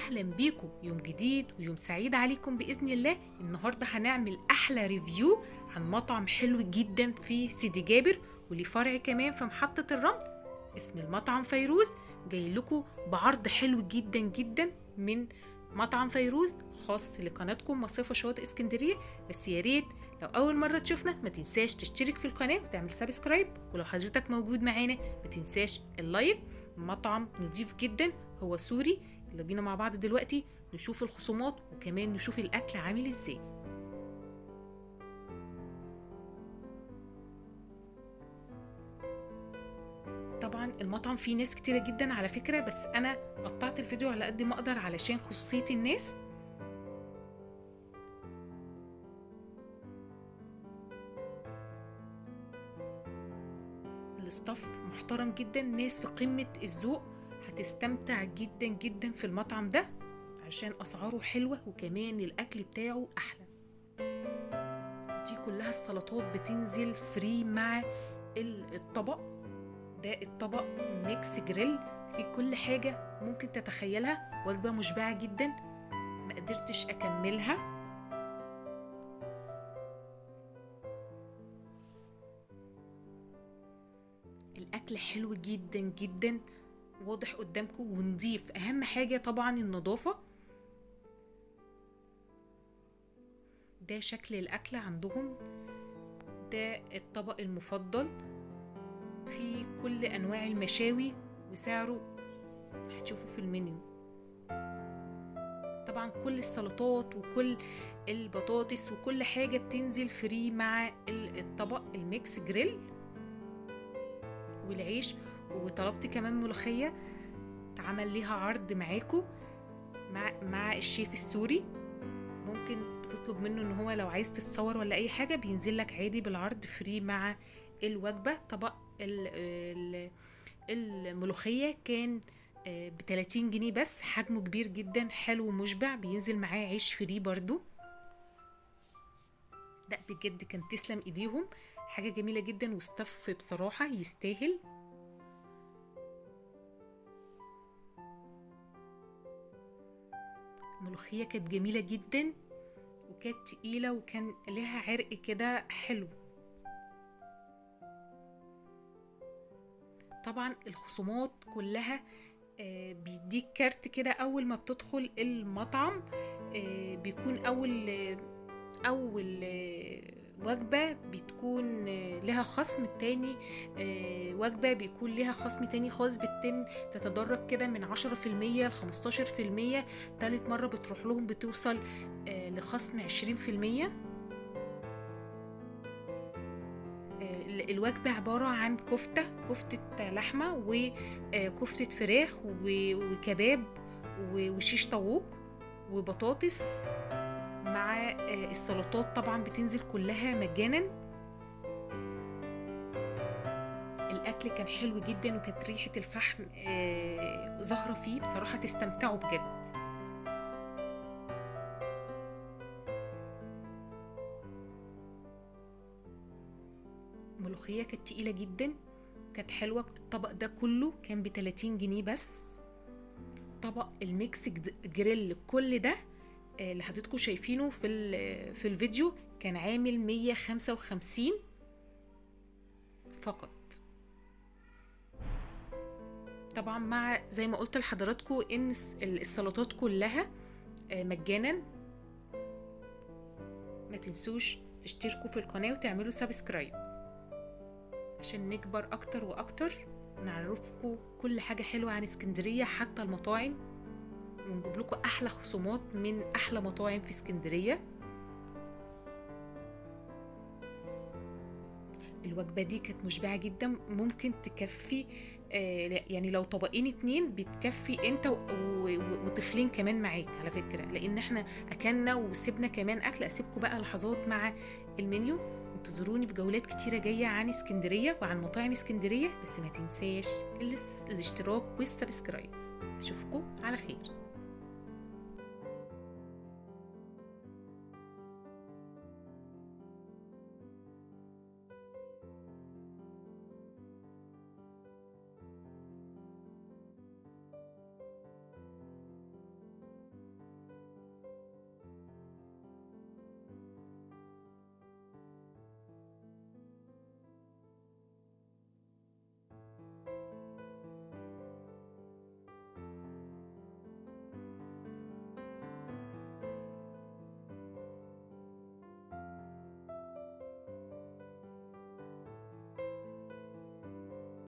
اهلا بيكم يوم جديد ويوم سعيد عليكم باذن الله. النهارده هنعمل احلى ريفيو عن مطعم حلو جدا في سيدي جابر وليه فرع كمان في محطه الرمل. اسم المطعم فيروز. جاي لكم بعرض حلو جدا جدا من مطعم فيروز خاص لقناتكم مصيفة شواطئ اسكندريه. بس يا ريت لو اول مره تشوفنا ما تنساش تشترك في القناه وتعمل سبسكرايب، ولو حضرتك موجود معانا ما تنساش اللايك. مطعم نضيف جدا، هو سوري. يلا بينا مع بعض دلوقتي نشوف الخصومات وكمان نشوف الاكل عامل ازاي. طبعا المطعم فيه ناس كتيرة جدا على فكرة، بس انا قطعت الفيديو على قد ما اقدر علشان خصوصية الناس. الاستاف محترم جدا، ناس في قمة الذوق. هتستمتع جدا جدا في المطعم ده عشان اسعاره حلوة وكمان الاكل بتاعه احلى. دي كلها السلطات بتنزل فري مع الطبق ده. الطبق ميكس جريل في كل حاجة ممكن تتخيلها، وجبة مشبعة جدا ما قدرتش اكملها. الاكل حلو جدا جدا، واضح قدامكم ونضيف. اهم حاجة طبعا النظافة. ده شكل الاكل عندهم. ده الطبق المفضل في كل انواع المشاوي وسعره هتشوفوا في المنيو. طبعا كل السلطات وكل البطاطس وكل حاجة بتنزل فري مع الطبق الميكس جريل والعيش. وطلبت كمان ملوخية اتعمل ليها عرض معاكم مع الشيف السوري. ممكن بتطلب منه ان هو لو عايز تتصور ولا اي حاجة بينزل لك عادي بالعرض فري مع الوجبة. طبق الملوخية كان ب30 جنيه بس، حجمه كبير جدا حلو ومشبع، بينزل معاه عيش فري برضو. ده بجد كان تسلم ايديهم، حاجة جميلة جدا واستف بصراحة يستاهل. الملوخية كانت جميلة جدا وكانت تقيلة وكان لها عرق كده حلو. طبعا الخصومات كلها بيديك كارت كده اول ما بتدخل المطعم. بيكون اول وجبة بتكون لها خصم تاني. وجبة بيكون لها خصم تاني خالص، بتتم تتدرج كده من 10% ل15%. تالت مرة بتروح لهم بتوصل لخصم 20%. الوجبة عبارة عن كفتة لحمة وكفتة فراخ وكباب وشيش طاووق وبطاطس مع السلطات. طبعا بتنزل كلها مجانا. الأكل كان حلو جدا وكانت ريحة الفحم ظاهرة فيه بصراحة، تستمتعوا بجد. ملوخية كانت تقيلة جدا، كانت حلوة. الطبق ده كله كان ب30 جنيه بس. طبق الميكس جريل كل ده اللي حضرتكم شايفينه في الفيديو كان عامل 155 فقط. طبعا مع زي ما قلت لحضراتكم ان السلطات كلها مجانا. ما تنسوش تشتركوا في القناة وتعملوا سبسكرايب عشان نكبر اكتر واكتر، نعرفكم كل حاجة حلوة عن اسكندرية حتى المطاعم، ونجيب لكم احلى خصومات من احلى مطاعم في اسكندرية. الوجبة دي كانت مشبعة جدا، ممكن تكفي يعني لو طبقين 2 بتكفي انت وطفلين كمان معاك على فكرة، لان احنا اكلنا وسيبنا كمان اكل. اسيبكم بقى لحظات مع المنيو. انتظروني في جولات كتيرة جاية عن اسكندرية وعن مطاعم اسكندرية، بس ما تنساش الاشتراك والسبسكرايب. اشوفكم على خير.